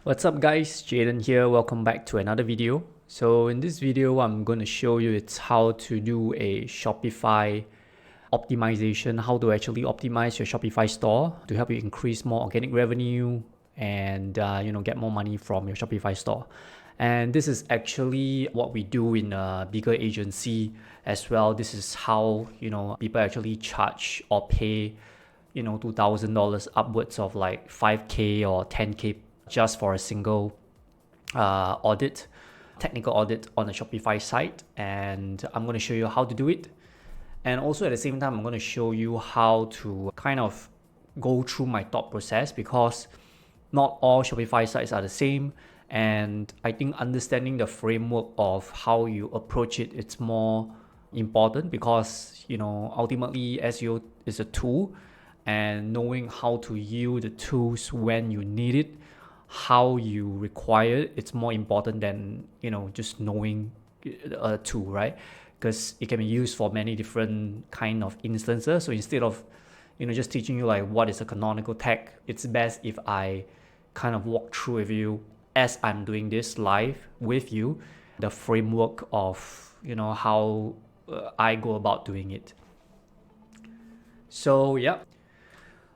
What's up guys, Jaden here, welcome back to another video. So in this video, I'm going to show you it's how to do a Shopify optimization, how to actually optimize your Shopify store to help you increase more organic revenue and get more money from your Shopify store. And this is actually what we do in a bigger agency as well. This is how people actually charge or pay $2,000 upwards of like 5k or 10k just for a single audit, technical audit on a Shopify site. And I'm going to show you how to do it. And also at the same time, I'm going to show you how to kind of go through my thought process, because not all Shopify sites are the same. And I think understanding the framework of how you approach it, it's more important, because ultimately SEO is a tool, and knowing how to use the tools when you need it, how you require it, it's more important than just knowing a tool, right? Because it can be used for many different kind of instances. So instead of just teaching you like what is a canonical tag, it's best if I kind of walk through with you as I'm doing this live with you, the framework of how I go about doing it. So yeah.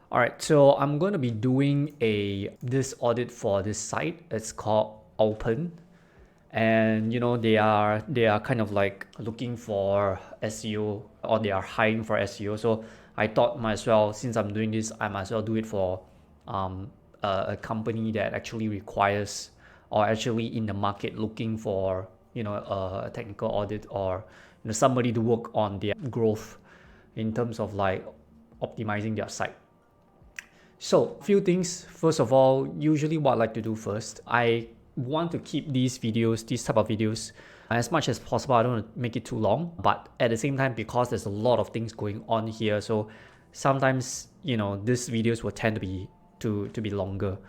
All right, so I'm going to be doing this audit for this site. It's called Open, and they are kind of like looking for SEO, or they are hiring for SEO. So I thought, might as well, since I'm doing this, I might as well do it for a company that actually requires, or actually in the market looking for a technical audit, or somebody to work on their growth in terms of like optimizing their site. So a few things. First of all, usually what I like to do first, I want to keep these type of videos, as much as possible. I don't want to make it too long, but at the same time, because there's a lot of things going on here, so sometimes these videos will tend to be longer,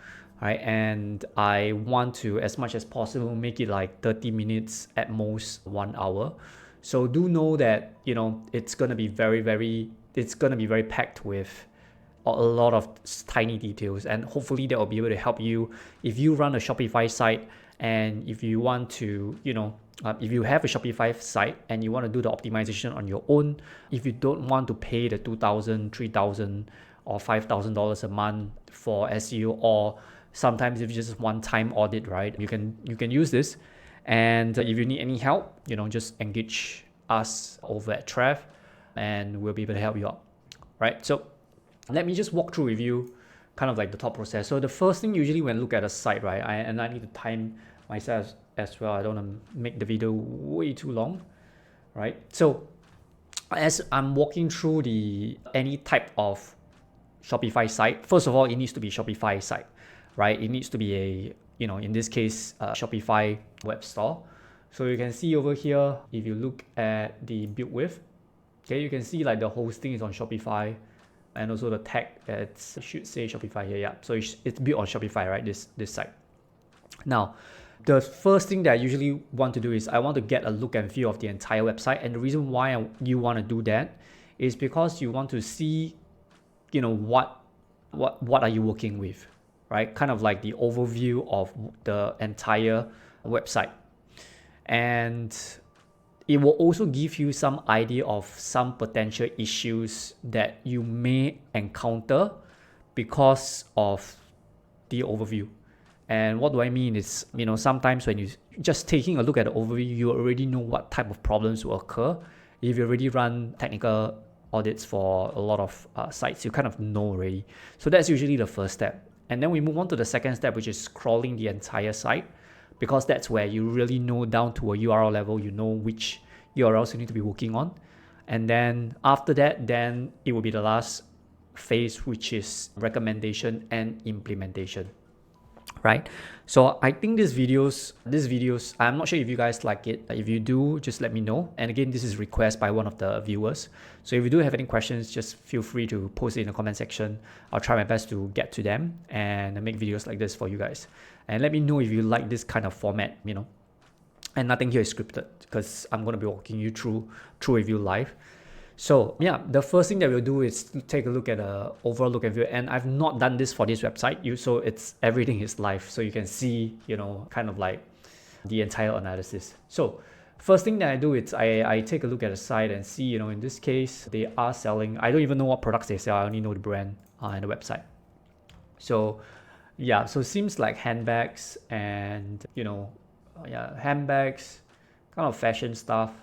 right? And I want to, as much as possible, make it like 30 minutes, at most 1 hour. So do know that it's gonna be very packed with a lot of tiny details, and hopefully that will be able to help you if you run a Shopify site, and if you want to if you have a Shopify site and you want to do the optimization on your own, if you don't want to pay the $2,000, $3,000 or $5,000 a month for SEO, or sometimes if it's just one-time audit, right, you can use this. And if you need any help, just engage us over at Trev, and we'll be able to help you out, right? So let me just walk through with you kind of like the thought process. So the first thing, usually when I look at a site, right, I need to time myself as well. I don't want to make the video way too long, right? So as I'm walking through any type of Shopify site, first of all, it needs to be Shopify site, right? It needs to be in this case, Shopify web store. So you can see over here, if you look at the build with, okay, you can see like the hosting is on Shopify. And also the tag, it should say Shopify here, yeah. So it's built on Shopify, right, this site. Now, the first thing that I usually want to do is I want to get a look and feel of the entire website. And the reason why you want to do that is because you want to see, what are you working with, right? Kind of like the overview of the entire website. And it will also give you some idea of some potential issues that you may encounter because of the overview. And what do I mean is, sometimes when you just taking a look at the overview, you already know what type of problems will occur. If you already run technical audits for a lot of sites, you kind of know already. So that's usually the first step. And then we move on to the second step, which is scrolling the entire site, because that's where you really know down to a URL level, which URLs you need to be working on. And then after that, then it will be the last phase, which is recommendation and implementation, right? So I think these videos, I'm not sure if you guys like it. If you do, just let me know. And again, this is request by one of the viewers. So if you do have any questions, just feel free to post it in the comment section. I'll try my best to get to them and make videos like this for you guys. And let me know if you like this kind of format, And nothing here is scripted, because I'm going to be walking you through with you live. So yeah, the first thing that we'll do is to take a look at a overall look at view, and I've not done this for this website. So it's everything is live, so you can see, kind of like the entire analysis. So first thing that I do is I take a look at the site and see, in this case, they are selling, I don't even know what products they sell, I only know the brand and the website. So yeah, so it seems like handbags and, handbags, kind of fashion stuff,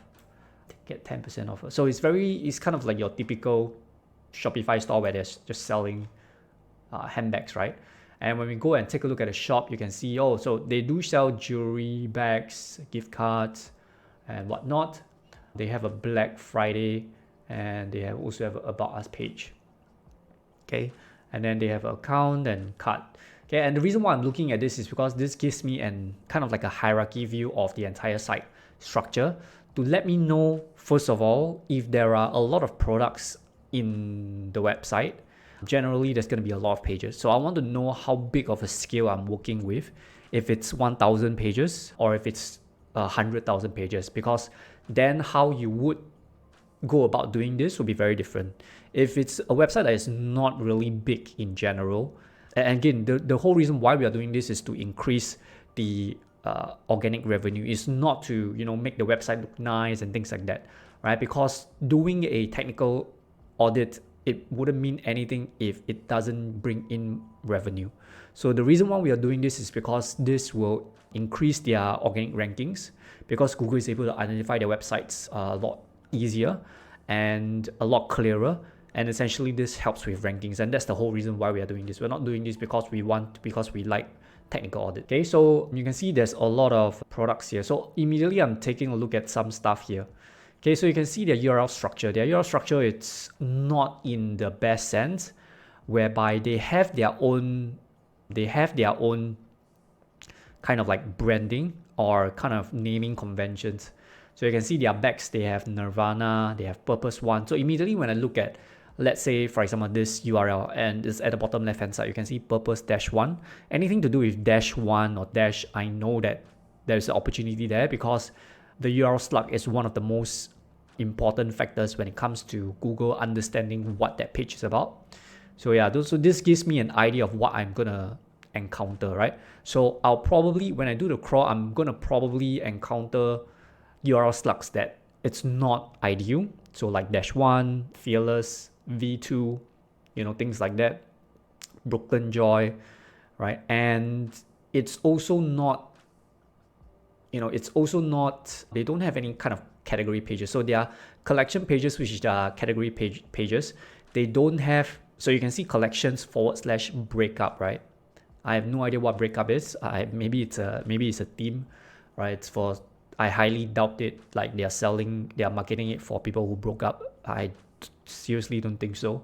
get 10% off. So it's kind of like your typical Shopify store where they're just selling handbags, right? And when we go and take a look at the shop, you can see, so they do sell jewelry, bags, gift cards, and whatnot. They have a Black Friday, and they also have a About Us page. Okay, and then they have an account and card. Okay, and the reason why I'm looking at this is because this gives me an kind of like a hierarchy view of the entire site structure to let me know, first of all, if there are a lot of products in the website. Generally, there's going to be a lot of pages. So I want to know how big of a scale I'm working with, if it's 1,000 pages or if it's 100,000 pages, because then how you would go about doing this will be very different. If it's a website that is not really big in general, and again, the whole reason why we are doing this is to increase the organic revenue. Is not to make the website look nice and things like that, right? Because doing a technical audit, it wouldn't mean anything if it doesn't bring in revenue. So the reason why we are doing this is because this will increase their organic rankings, because Google is able to identify their websites a lot easier and a lot clearer, and essentially this helps with rankings, and that's the whole reason why we are doing this. We're not doing this because we like technical audit. Okay, so you can see there's a lot of products here. So immediately I'm taking a look at some stuff here. Okay, so you can see their URL structure. Their URL structure, it's not in the best sense, whereby they have their own kind of like branding or kind of naming conventions. So you can see their bags, they have Nirvana, they have Purpose One. So immediately when I look at, let's say, for example, this URL, and it's at the bottom left hand side, you can see Purpose-1. Anything to do with -1 or dash, I know that there's an opportunity there, because the URL slug is one of the most important factors when it comes to Google understanding what that page is about. So yeah, so this gives me an idea of what I'm gonna encounter, right? So I'll probably, when I do the crawl, I'm gonna probably encounter URL slugs that it's not ideal. So like -1, Fearless, V2, things like that, Brooklyn Joy, right? And it's also not, they don't have any kind of category pages. So there are collection pages, which are category pages. They don't have, so you can see collections /breakup, right? I have no idea what breakup is. Maybe it's a theme, right? It's for, I highly doubt it. Like they are marketing it for people who broke up. I seriously don't think so.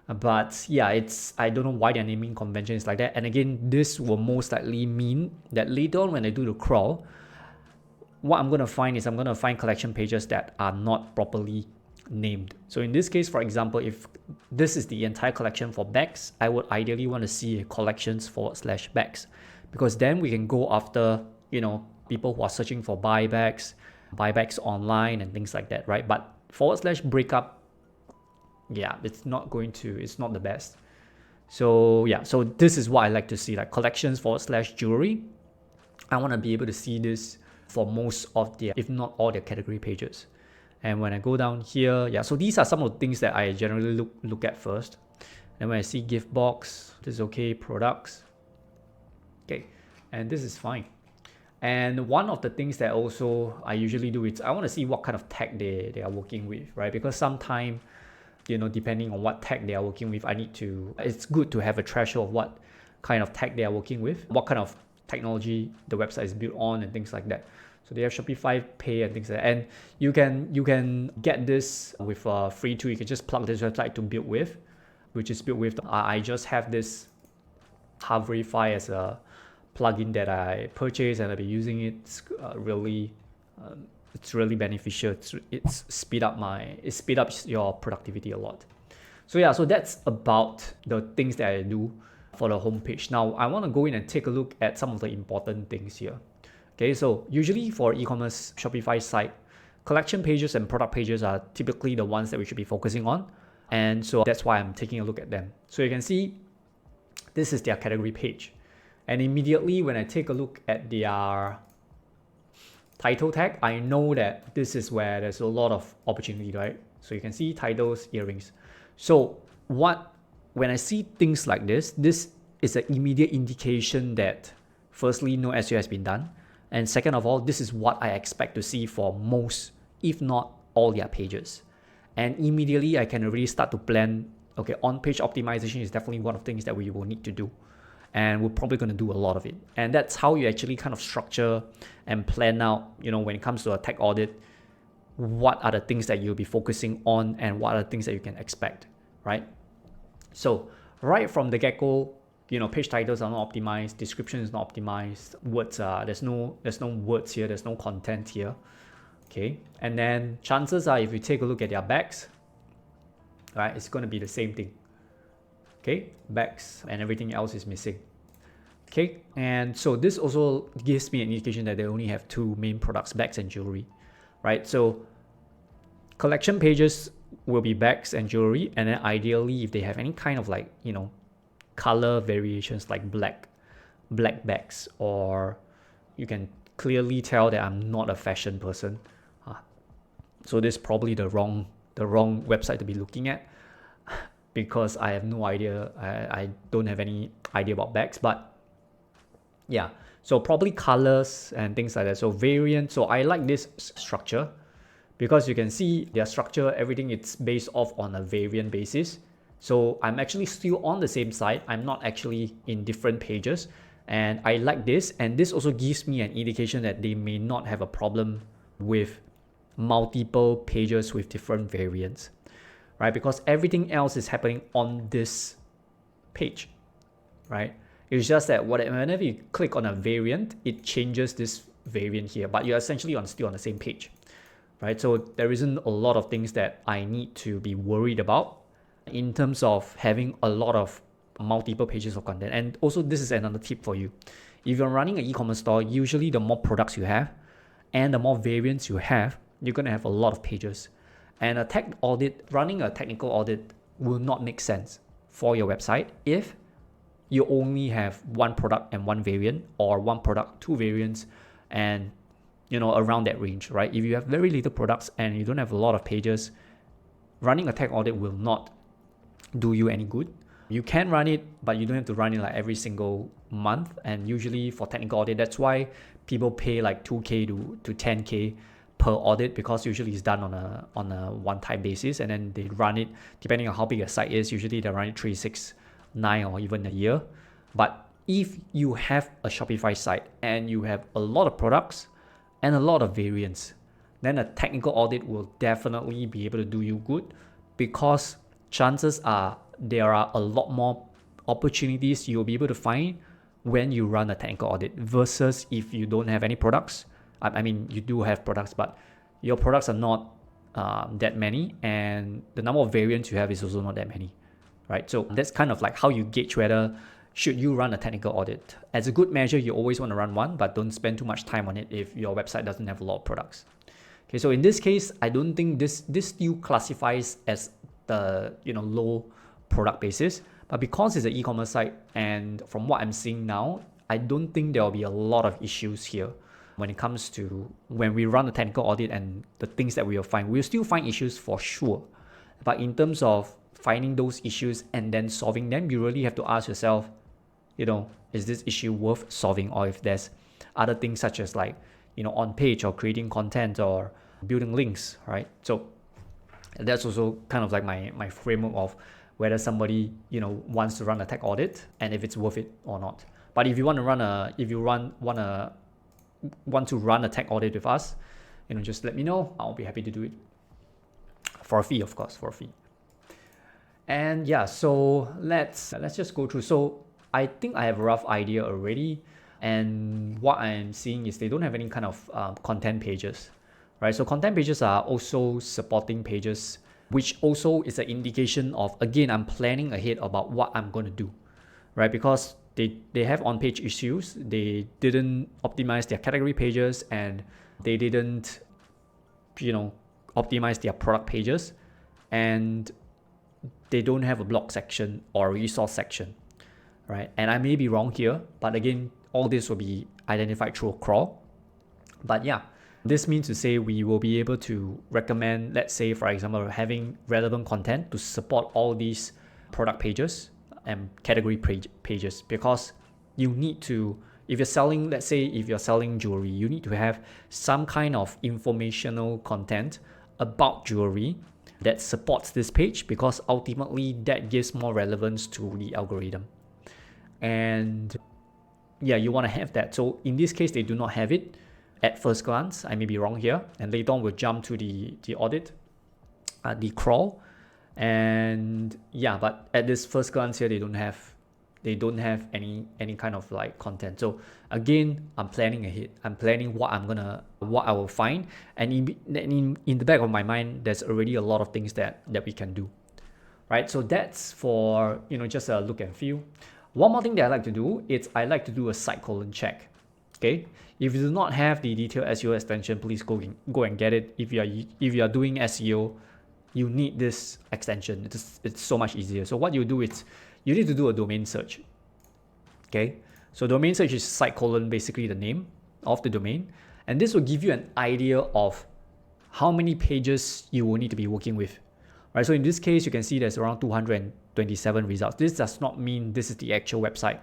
But yeah, I don't know why their naming convention is like that. And again, this will most likely mean that later on when I do the crawl, what I'm going to find is I'm going to find collection pages that are not properly named. So in this case, for example, if this is the entire collection for bags, I would ideally want to see a collections /bags, because then we can go after, people who are searching for buy bags online and things like that, right? But /breakup, yeah, it's not the best. So yeah, so this is what I like to see, like collections /jewelry. I want to be able to see this for most of their, if not all their category pages. And when I go down here, yeah, so these are some of the things that I generally look at first. And when I see gift box, this is okay, products, okay, and this is fine. And one of the things that also I usually do is I want to see what kind of tag they are working with, right? Because sometimes, depending on what tag they are working with, it's good to have a threshold of what kind of tag they are working with, what kind of technology the website is built on, and things like that. So they have Shopify Pay and things like that. And you can get this with a free tool. You can just plug this website to build with, which is built with. I just have this Verify as a plugin that I purchased, and I've been using it. It's really beneficial. It's speed up your productivity a lot. So yeah, so that's about the things that I do for the homepage. Now I want to go in and take a look at some of the important things here. Okay, so usually for e-commerce Shopify site, Collection pages and product pages are typically the ones that we should be focusing on. And so that's why I'm taking a look at them. So you can see this is their category page. And immediately when I take a look at their title tag, I know that this is where there's a lot of opportunity, right? So you can see titles, earrings. So when I see things like this is an immediate indication that firstly, no SEO has been done. And second of all, this is what I expect to see for most, if not all their pages. And immediately I can already start to plan, okay, on-page optimization is definitely one of the things that we will need to do. And we're probably going to do a lot of it. And that's how you actually kind of structure and plan out, when it comes to a tech audit, what are the things that you'll be focusing on and what are the things that you can expect, right? So right from the get-go, page titles are not optimized, description is not optimized, words there's no words here, there's no content here. Okay, and then chances are if you take a look at their backs, right, it's going to be the same thing. Okay, backs and everything else is missing. Okay, and so this also gives me an indication that they only have two main products, bags and jewelry, right? So collection pages will be bags and jewelry, and then ideally if they have any kind of like, color variations like black bags, or you can clearly tell that I'm not a fashion person. So this is probably the wrong website to be looking at because I have no idea. I don't have any idea about bags, but yeah. So probably colors and things like that. So variant. So I like this structure because you can see their structure, everything it's based off on a variant basis. So I'm actually still on the same site. I'm not actually in different pages. And I like this. And this also gives me an indication that they may not have a problem with multiple pages with different variants, right? Because everything else is happening on this page, right? It's just that whenever you click on a variant, it changes this variant here, but you're essentially still on the same page, right? So there isn't a lot of things that I need to be worried about in terms of having a lot of multiple pages of content. And also this is another tip for you. If you're running an e-commerce store, usually the more products you have and the more variants you have, you're going to have a lot of pages. And running a technical audit will not make sense for your website if you only have one product and one variant, or one product, two variants, and around that range, right? If you have very little products and you don't have a lot of pages, running a tech audit will not do you any good. You can run it, but you don't have to run it like every single month. And usually for technical audit, that's why people pay like 2K to 10K per audit, because usually it's done on a one-time basis, and then they run it depending on how big a site is. Usually they run it 3, 6, 9, or even a year. But if you have a Shopify site and you have a lot of products and a lot of variants, then a technical audit will definitely be able to do you good, because chances are there are a lot more opportunities you'll be able to find when you run a technical audit versus if you don't have any products. I mean, you do have products, but your products are not that many, and the number of variants you have is also not that many, right? So that's kind of like how you gauge whether should you run a technical audit. As a good measure, you always want to run one, but don't spend too much time on it if your website doesn't have a lot of products. Okay, so in this case, I don't think this still classifies as the low product basis, but because it's an e-commerce site, and from what I'm seeing now, I don't think there will be a lot of issues here when it comes to when we run a technical audit and the things that we will find. We'll still find issues for sure, but in terms of finding those issues and then solving them, you really have to ask yourself, is this issue worth solving? Or if there's other things such as like on page or creating content or building links, right? So that's also kind of like my framework of whether somebody wants to run a tech audit and if it's worth it or not. But if you want to run a tech audit with us, just let me know. I'll be happy to do it for a fee, of course, for a fee. And yeah, so let's just go through. So I think I have a rough idea already, and what I'm seeing is they don't have any kind of content pages, right? So content pages are also supporting pages, which also is an indication of, again, I'm planning ahead about what I'm going to do, right? Because they have on-page issues. They didn't optimize their category pages, and they didn't optimize their product pages, and they don't have a blog section or a resource section, right? And I may be wrong here, but again, all this will be identified through a crawl. But yeah, this means to say we will be able to recommend, let's say, for example, having relevant content to support all these product pages and category pages, because you need to, if you're selling, let's say if you're selling jewelry, you need to have some kind of informational content about jewelry that supports this page, because ultimately that gives more relevance to the algorithm. And yeah, you want to have that. So in this case, they do not have it at first glance. I may be wrong here, and later on we'll jump to the audit, the crawl, and yeah, but at this first glance here, they don't have any kind of like content. So again, I'm planning ahead. I'm planning what I will find, and in the back of my mind, there's already a lot of things that we can do, right? So that's for just a look and feel. One more thing that I like to do is I like to do a site colon check. Okay, if you do not have the detailed SEO extension, please go and get it. If you are doing SEO, you need this extension. It's so much easier. So what you do is you need to do a domain search. Okay, so domain search is site colon, basically the name of the domain, and this will give you an idea of how many pages you will need to be working with. Right, so in this case, you can see there's around 227 results. This does not mean this is the actual website.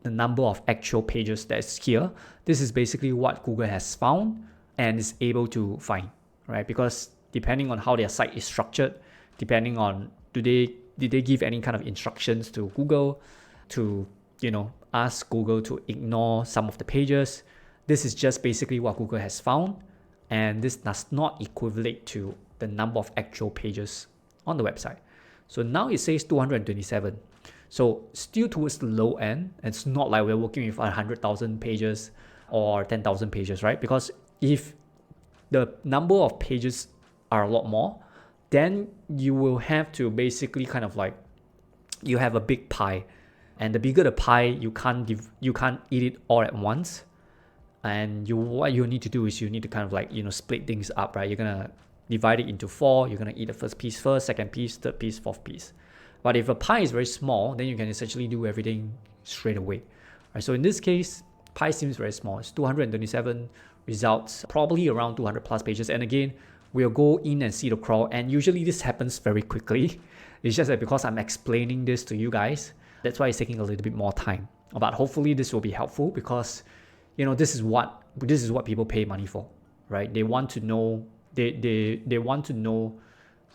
The number of actual pages that's here, this is basically what Google has found and is able to find, right? Because depending on how their site is structured, depending on did they give any kind of instructions to Google to ask Google to ignore some of the pages. This is just basically what Google has found, and this does not equivalent to the number of actual pages on the website. So now it says 227. So still towards the low end. It's not like we're working with 100,000 pages or 10,000 pages, right? Because if the number of pages are a lot more, then you will have to basically kind of like, you have a big pie, and the bigger the pie, you can't eat it all at once. And what you need to do is you need to kind of like split things up, right? You're gonna divide it into 4. You're gonna eat the first piece first, second piece, third piece, fourth piece. But if a pie is very small, then you can essentially do everything straight away. Right? So in this case, pie seems very small. It's 227 results, probably around 200 plus pages. And again, we'll go in and see the crawl. And usually this happens very quickly. It's just that because I'm explaining this to you guys, that's why it's taking a little bit more time. But hopefully this will be helpful, because this is what people pay money for, right? They want to know, they want to know,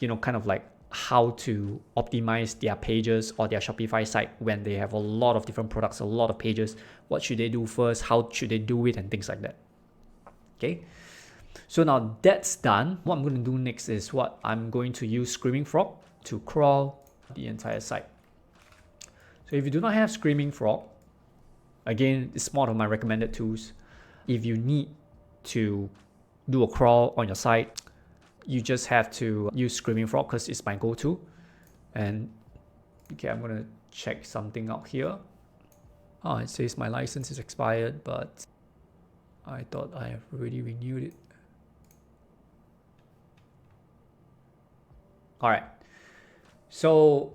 kind of like how to optimize their pages or their Shopify site when they have a lot of different products, a lot of pages. What should they do first? How should they do it? And things like that. Okay. So now that's done. What I'm going to do next is what I'm going to use Screaming Frog to crawl the entire site. So if you do not have Screaming Frog, again, it's one of my recommended tools. If you need to do a crawl on your site, you just have to use Screaming Frog, because it's my go-to. And okay, I'm going to check something out here. Oh, it says my license is expired, but I thought I have already renewed it. All right. So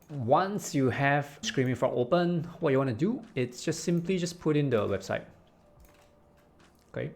once you have Screaming Frog open, what you want to do is just simply put in the website. Okay.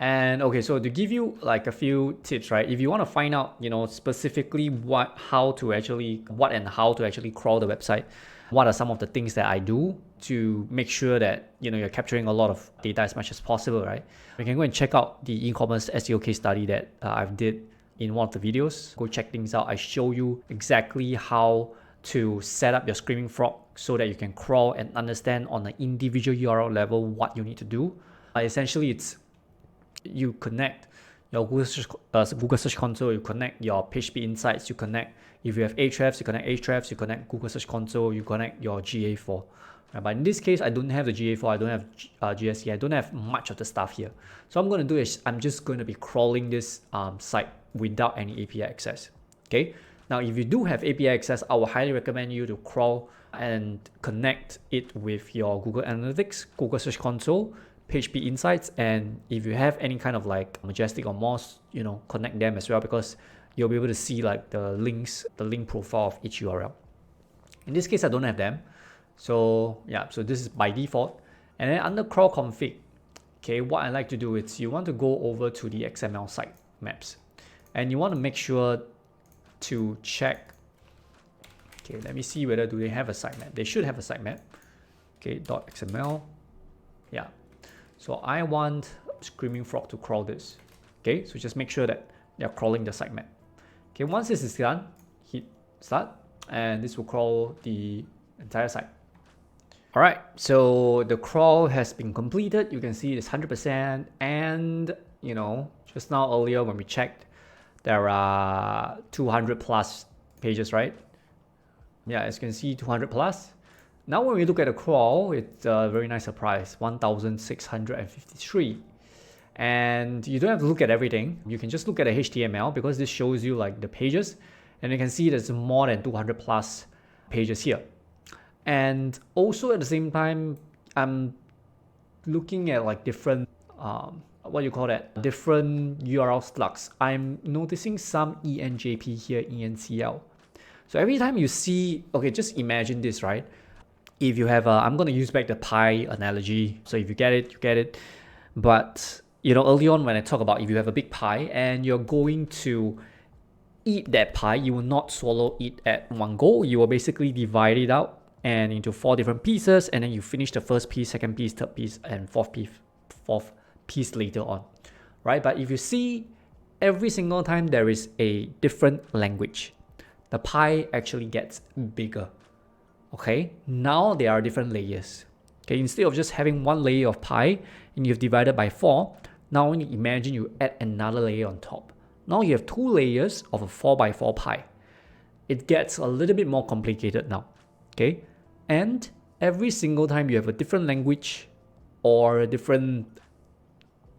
And okay, so to give you like a few tips, right? If you want to find out, specifically what and how to actually crawl the website, what are some of the things that I do to make sure that you're capturing a lot of data as much as possible, right? You can go and check out the e-commerce SEO case study that I've did in one of the videos. Go check things out. I show you exactly how to set up your Screaming Frog so that you can crawl and understand on an individual URL level what you need to do. Essentially, it's you connect your Google Search Console, you connect your PageSpeed Insights, you connect, if you have Ahrefs, you connect Ahrefs, you connect Google Search Console, you connect your GA4. But in this case, I don't have the GA4, I don't have GSE, I don't have much of the stuff here. So I'm going to do is I'm just going to be crawling this site without any API access. Okay. Now, if you do have API access, I will highly recommend you to crawl and connect it with your Google Analytics, Google Search Console, PHP insights, and if you have any kind of like Majestic or Moz, connect them as well, because you'll be able to see like the links, the link profile of each URL. In this case, I don't have them. So yeah, so this is by default. And then under crawl config, okay, what I like to do is you want to go over to the XML site maps, and you want to make sure to check. Okay, let me see whether do they have a sitemap. They should have a sitemap. Okay, .xml. Yeah. So I want Screaming Frog to crawl this. Okay, so just make sure that they're crawling the sitemap. Okay, once this is done, hit start, and this will crawl the entire site. All right, so the crawl has been completed. You can see it's 100%, and just now earlier when we checked, there are 200 plus pages, right? Yeah, as you can see, 200 plus. Now when we look at the crawl, it's a very nice surprise, 1,653. And you don't have to look at everything. You can just look at the HTML, because this shows you like the pages, and you can see there's more than 200 plus pages here. And also at the same time, I'm looking at like different, different URL slugs. I'm noticing some ENJP here, ENCL. So every time you see, okay, just imagine this, right? If you have I'm going to use back the pie analogy. So if you get it, you get it. But, early on when I talk about if you have a big pie and you're going to eat that pie, you will not swallow it at one go. You will basically divide it out and into 4 different pieces, and then you finish the first piece, second piece, third piece, and fourth piece later on, right? But if you see, every single time there is a different language, the pie actually gets bigger. Okay, now there are different layers. Okay, instead of just having one layer of pie and you've divided by 4, now when you imagine you add another layer on top. Now you have 2 layers of a 4x4 pie. It gets a little bit more complicated now. Okay, and every single time you have a different language or a different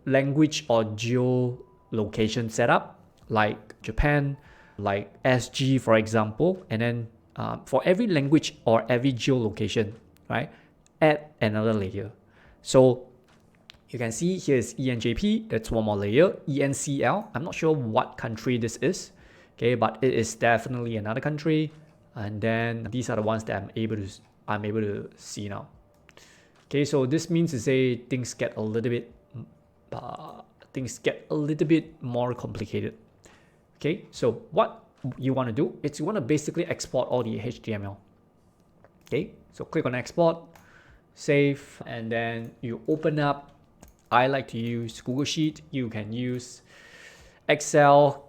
language or geolocation setup, like Japan, like SG for example, and then for every language or every geolocation, right, add another layer. So you can see here is ENJP, that's one more layer. ENCL, I'm not sure what country this is, okay, but it is definitely another country. And then these are the ones that I'm able to see now. Okay, so this means to say things get a little bit more complicated. Okay, so what you want to do is you want to basically export all the HTML. Okay, so click on export, save, and then you open up. I like to use Google Sheet. You can use Excel,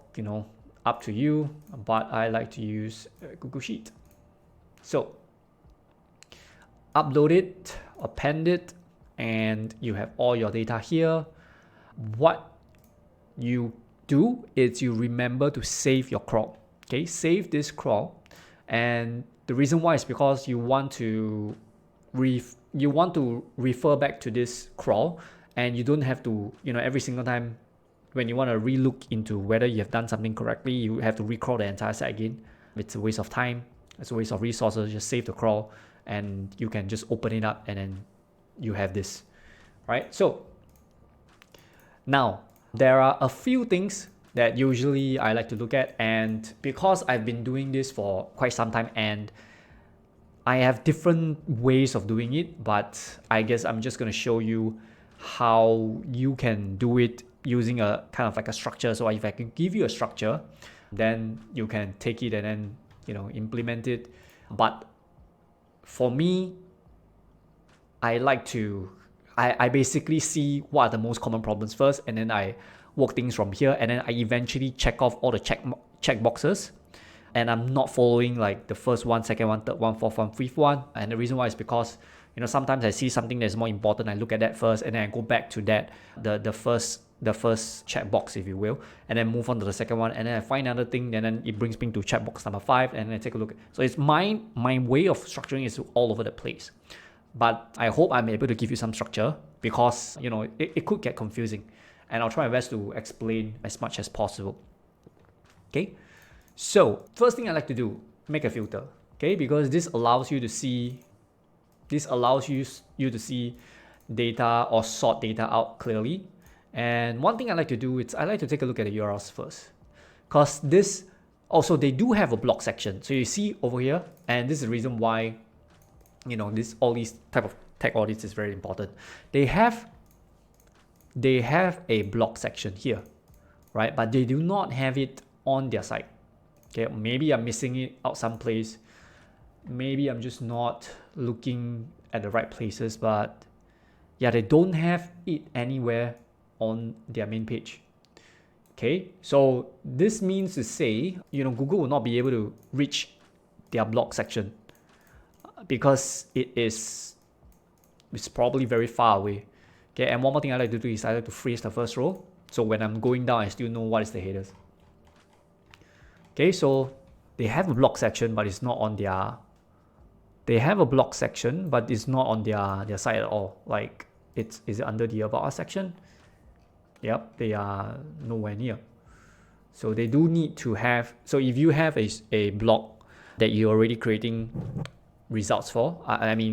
up to you, but I like to use Google Sheet. So upload it, append it, and you have all your data here. What you do is you remember to save your crawl. Okay, save this crawl, and the reason why is because you want to refer back to this crawl, and you don't have to, every single time when you want to relook into whether you have done something correctly, you have to recrawl the entire site again. It's a waste of time. It's a waste of resources. Just save the crawl, and you can just open it up, and then you have this, right? So now there are a few things that usually I like to look at, and because I've been doing this for quite some time and I have different ways of doing it, but I guess I'm just going to show you how you can do it using a kind of like a structure. So if I can give you a structure, then you can take it and then implement it. But for me, I basically see what are the most common problems first, and then I work things from here, and then I eventually check off all the check boxes, and I'm not following like the first one, second one, third one, fourth one, fifth one. And the reason why is because sometimes I see something that's more important, I look at that first, and then I go back to that, the first checkbox, if you will, and then move on to the second one, and then I find another thing, and then it brings me to checkbox number 5, and then I take a look. So it's my way of structuring is all over the place. But I hope I'm able to give you some structure, because it could get confusing, and I'll try my best to explain as much as possible. Okay, so first thing I like to do, make a filter. Okay, because this allows you to see data or sort data out clearly. And one thing I like to do is I like to take a look at the URLs first, because this also, they do have a blog section. So you see over here, and this is the reason why, this all these type of tech audits is very important. They have a blog section here, right? But they do not have it on their site. Okay, maybe I'm missing it out someplace. Maybe I'm just not looking at the right places, but yeah, they don't have it anywhere on their main page. Okay, so this means to say, Google will not be able to reach their blog section because it's probably very far away. Okay, and one more thing I like to do is I like to freeze the first row. So when I'm going down, I still know what is the headers. Okay, so they have a blog section, but it's not on their. They have a blog section, but it's not on their site at all. Like, is it under the About Us section? Yep, they are nowhere near. So they do need to have. So if you have a blog that you're already creating results for,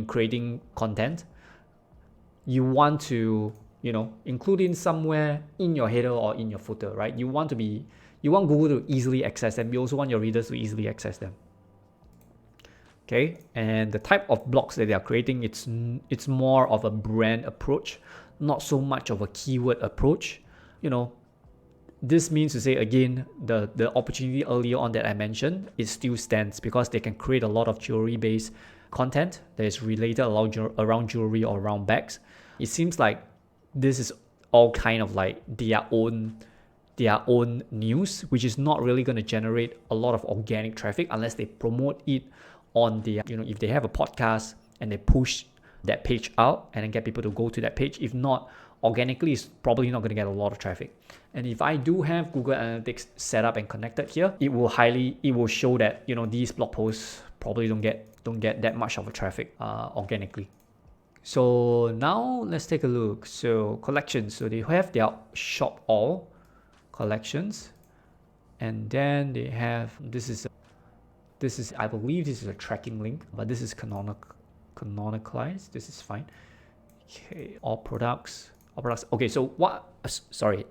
creating content, you want to include in somewhere in your header or in your footer, right? You want Google to easily access them. You also want your readers to easily access them. Okay, and the type of blogs that they are creating, it's more of a brand approach, not so much of a keyword approach. This means to say, again, the opportunity earlier on that I mentioned, it still stands because they can create a lot of jewelry-based content that is related around jewelry or around bags. It seems like this is all kind of like their own news, which is not really going to generate a lot of organic traffic unless they promote it on their, if they have a podcast and they push that page out and then get people to go to that page. If not, organically, it's probably not going to get a lot of traffic. And if I do have Google Analytics set up and connected here, it will show that these blog posts probably don't get that much of a traffic organically. So now let's take a look. So collections. So they have their shop all collections, and then they have this is I believe this is a tracking link, but this is canonicalized. This is fine. Okay, all products. Okay, so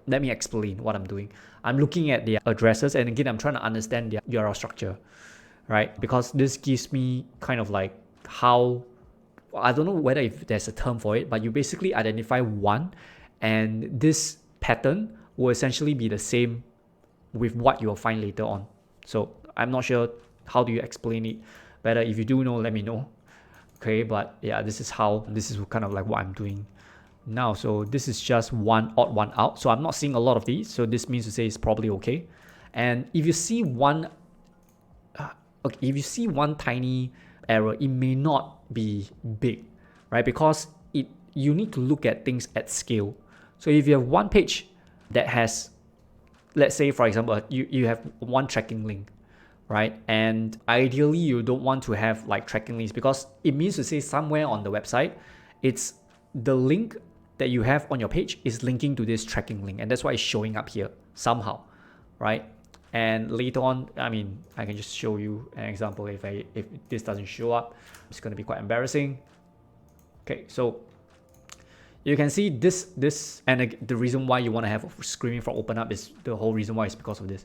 let me explain what I'm doing. I'm looking at the addresses, and again, I'm trying to understand the URL structure, right? Because this gives me kind of like how, I don't know whether if there's a term for it, but you basically identify one, and this pattern will essentially be the same with what you'll find later on. So I'm not sure how do you explain it better. If you do know, let me know. Okay, but yeah, this is kind of like what I'm doing now. So this is just one odd one out. So I'm not seeing a lot of these. So this means to say it's probably okay. And if you see one tiny error, it may not be big, right? Because you need to look at things at scale. So if you have one page that has, let's say for example, you have one tracking link, right? And ideally you don't want to have like tracking links, because it means to say somewhere on the website, it's the link that you have on your page is linking to this tracking link, and that's why it's showing up here somehow, right? And later on, I can just show you an example. If this doesn't show up, it's going to be quite embarrassing. Okay, so you can see this, and the reason why you want to have screaming frog open up is the whole reason why is because of this.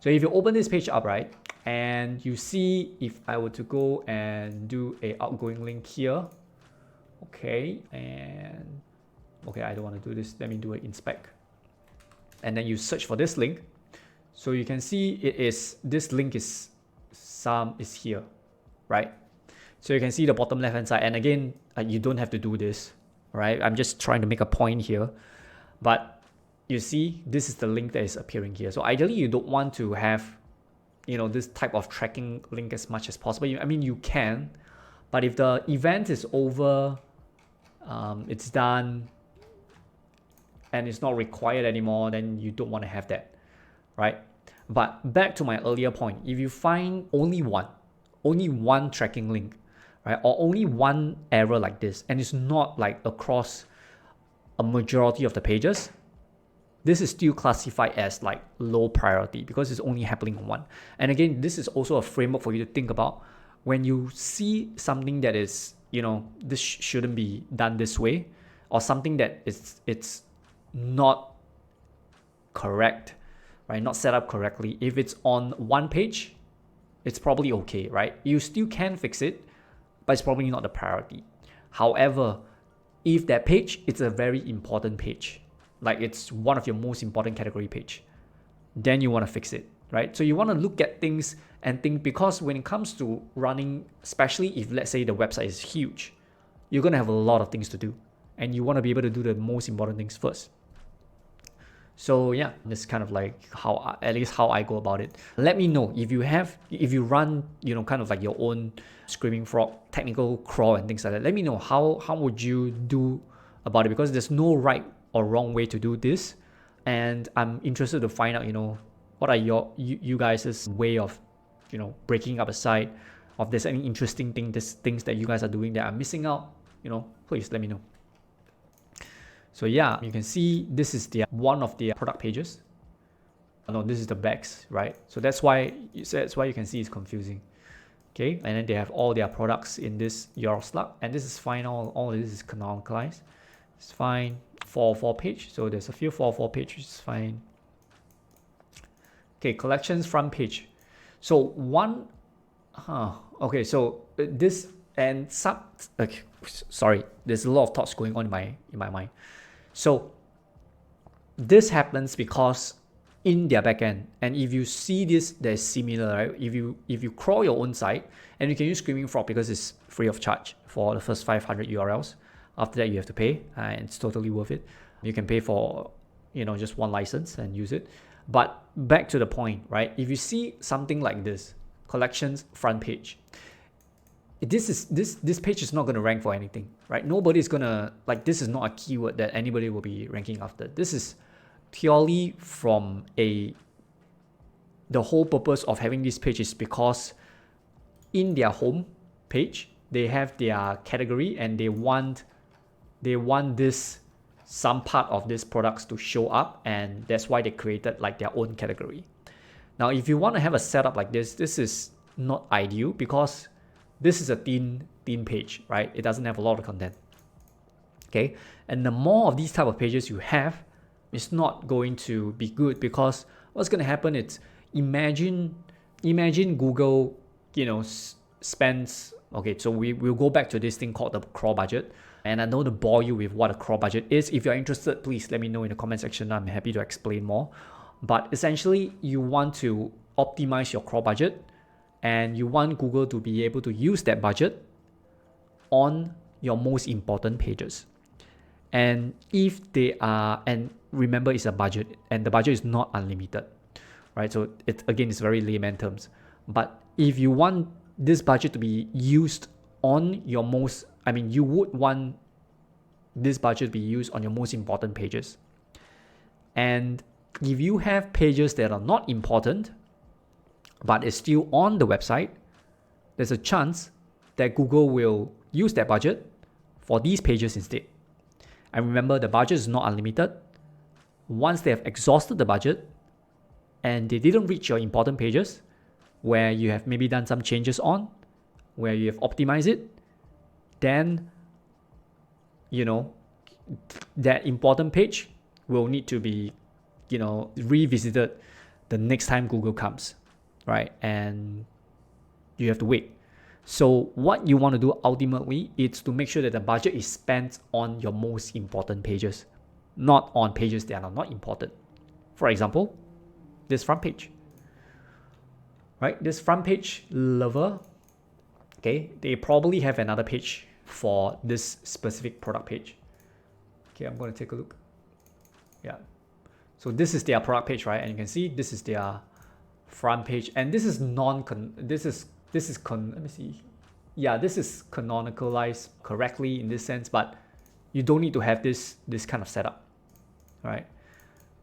So if you open this page up, right, and you see, if I were to go and do a outgoing link here, okay, I don't want to do this. Let me do an inspect, and then you search for this link. So you can see this link is here, right? So you can see the bottom left hand side, and again, you don't have to do this, right? I'm just trying to make a point here, but you see this is the link that is appearing here. So ideally you don't want to have this type of tracking link as much as possible. You can, but if the event is over, it's done and it's not required anymore, then you don't want to have that, right? But back to my earlier point, if you find only one tracking link, right, or only one error like this, and it's not like across a majority of the pages, this is still classified as like low priority because it's only happening on one. And again, this is also a framework for you to think about when you see something that is, this shouldn't be done this way, or something that it's not correct, right? Not set up correctly. If it's on one page, it's probably okay, right? You still can fix it, but it's probably not the priority. However, if that page is a very important page, like it's one of your most important category page, then you want to fix it, right? So you want to look at things and think, because when it comes to running, especially if let's say the website is huge, you're going to have a lot of things to do, and you want to be able to do the most important things first. So yeah, this is kind of like how, at least how I go about it. Let me know if you run, kind of like your own Screaming Frog technical crawl and things like that. Let me know how would you do about it, because there's no right or wrong way to do this. And I'm interested to find out, what are you guys' way of, breaking up a site, or if there's any interesting things that you guys are doing that I'm missing out, please let me know. So yeah, you can see this is one of the product pages. No, this is the backs, right? So that's why you can see it's confusing. Okay, and then they have all their products in this URL slug, and this is fine. All of this is canonicalized. It's fine. 404 page. So there's a few 404 page, which is fine. Okay, collections front page. So one, okay, so this and sub. Okay, sorry, there's a lot of thoughts going on in my mind. So this happens because in their backend, and if you see this, they're similar, right? If you crawl your own site, and you can use Screaming Frog because it's free of charge for the first 500 URLs. After that, you have to pay, and it's totally worth it. You can pay for, just one license and use it. But back to the point, right? If you see something like this, collections front page, this page is not going to rank for anything, right? Nobody's going to, this is not a keyword that anybody will be ranking after. This is purely from the whole purpose of having this page is because in their home page, they have their category, and they want this, some part of these products to show up, and that's why they created their own category. Now, if you want to have a setup like this is not ideal, because this is a thin page, right? It doesn't have a lot of content. Okay, and the more of these type of pages you have, it's not going to be good, because what's going to happen is, imagine Google, spends, okay, so we'll go back to this thing called the crawl budget, and I don't want to bore you with what a crawl budget is. If you're interested, please let me know in the comment section. I'm happy to explain more. But essentially, you want to optimize your crawl budget, and you want Google to be able to use that budget on your most important pages. And if they are, and remember, it's a budget, and the budget is not unlimited, right? So it's very layman terms. But if you want this budget to be used on your you would want this budget to be used on your most important pages. And if you have pages that are not important, but it's still on the website, there's a chance that Google will use that budget for these pages instead. And remember, the budget is not unlimited. Once they have exhausted the budget and they didn't reach your important pages, where you have maybe done some changes on, where you have optimized it, then that important page will need to be revisited the next time Google comes, right? And you have to wait. So what you want to do ultimately is to make sure that the budget is spent on your most important pages, not on pages that are not important. For example, this front page, right? This front page lover, okay, they probably have another page for this specific product page. Okay, I'm going to take a look. Yeah. So this is their product page, right? And you can see this is their front page, and this is let me see. Yeah, this is canonicalized correctly in this sense, but you don't need to have this kind of setup, right?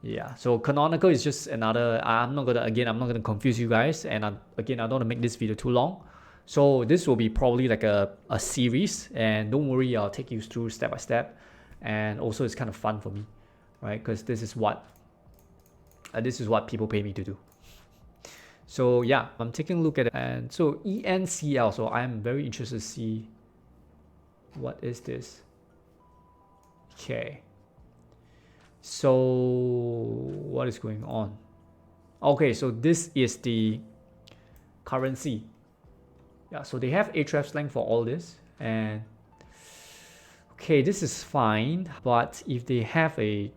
Yeah, so canonical is just another, I'm not gonna confuse you guys, and I don't want to make this video too long. So this will be probably like a series, and don't worry, I'll take you through step by step. And also it's kind of fun for me, right? Because this is what people pay me to do. So yeah, I'm taking a look at it. And so ENCL, so I'm very interested to see what is this. Okay. So what is going on? Okay, so this is the currency. Yeah, so they have href slang for all this, and okay, this is fine, but if they have a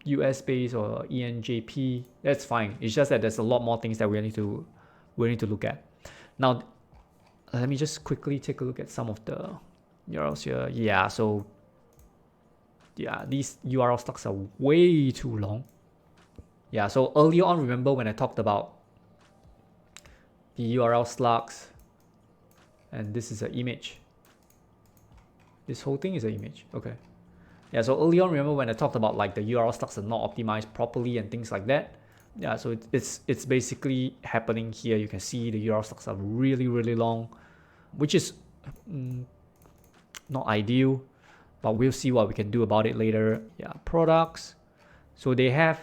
US base or ENJP, that's fine. It's just that there's a lot more things that we need to look at. Now, let me just quickly take a look at some of the URLs here. Yeah, so yeah, these URL stocks are way too long. Yeah, so earlier on, remember when I talked about the URL slugs, and this is an image. This whole thing is an image. Okay. Yeah, so earlier on, remember when I talked about like the URL slugs are not optimized properly and things like that. Yeah, so it's basically happening here. You can see the URL slugs are really, really long, which is not ideal, but we'll see what we can do about it later. Yeah, products. So they have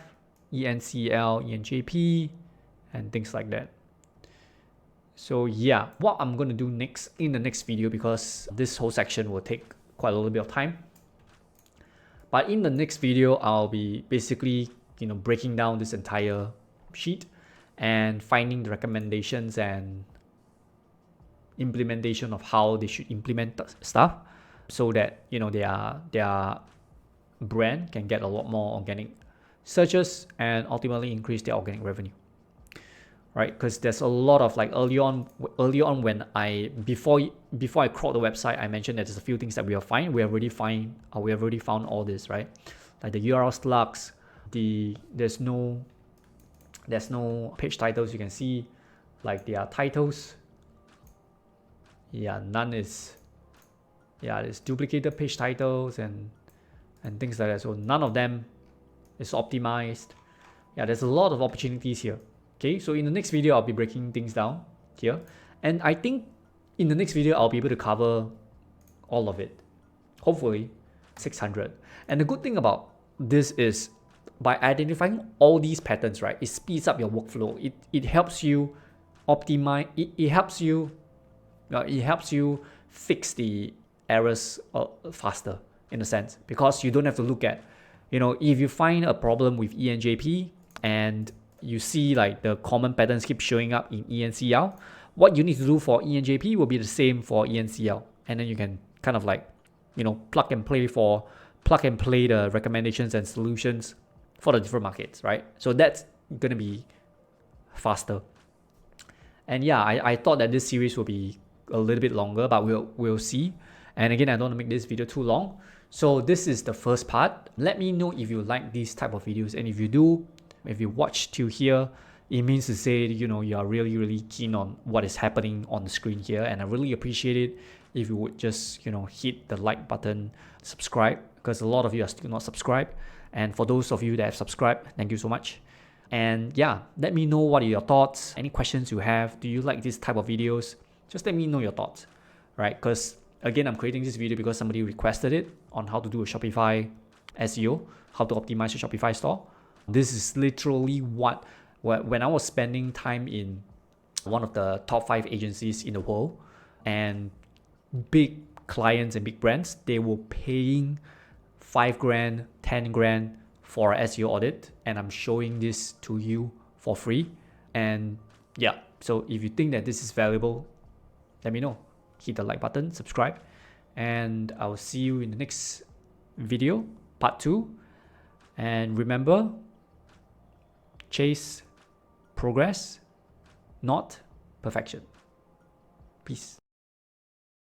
ENCL, ENJP, and things like that. So yeah, what I'm going to do next in the next video, because this whole section will take quite a little bit of time. But in the next video, I'll be basically, breaking down this entire sheet and finding the recommendations and implementation of how they should implement stuff, so that their brand can get a lot more organic searches and ultimately increase their organic revenue. Right, because there's a lot of like early on when before I crawled the website, I mentioned that there's a few things that we have already found all this, right? Like the URL slugs, there's no page titles. You can see like their titles. Yeah, none is. Yeah, there's duplicated page titles and things like that. So none of them is optimized. Yeah, there's a lot of opportunities here. Okay, so in the next video, I'll be breaking things down here. And I think in the next video, I'll be able to cover all of it. Hopefully 600. And the good thing about this is by identifying all these patterns, right, it speeds up your workflow. It helps you optimize. It helps you fix the errors faster, in a sense, because you don't have to look at, if you find a problem with ENJP and you see like the common patterns keep showing up in ENCL, what you need to do for ENJP will be the same for ENCL. And then you can kind of like, plug and play the recommendations and solutions for the different markets, right? So that's going to be faster. And yeah, I thought that this series will be a little bit longer, but we'll see. And again, I don't want to make this video too long. So this is the first part. Let me know if you like these type of videos, and if you do, if you watch till here, it means to say, you are really, really keen on what is happening on the screen here. And I really appreciate it if you would just, hit the like button, subscribe, because a lot of you are still not subscribed. And for those of you that have subscribed, thank you so much. And yeah, let me know what are your thoughts, any questions you have. Do you like this type of videos? Just let me know your thoughts, right? Because again, I'm creating this video because somebody requested it on how to do a Shopify SEO, how to optimize your Shopify store. This is literally when I was spending time in one of the top 5 agencies in the world, and big clients and big brands, they were paying 5 grand, 10 grand for an SEO audit, and I'm showing this to you for free. And yeah, so if you think that this is valuable, let me know. Hit the like button, subscribe, and I'll see you in the next video, part 2. And remember, chase progress, not perfection. Peace.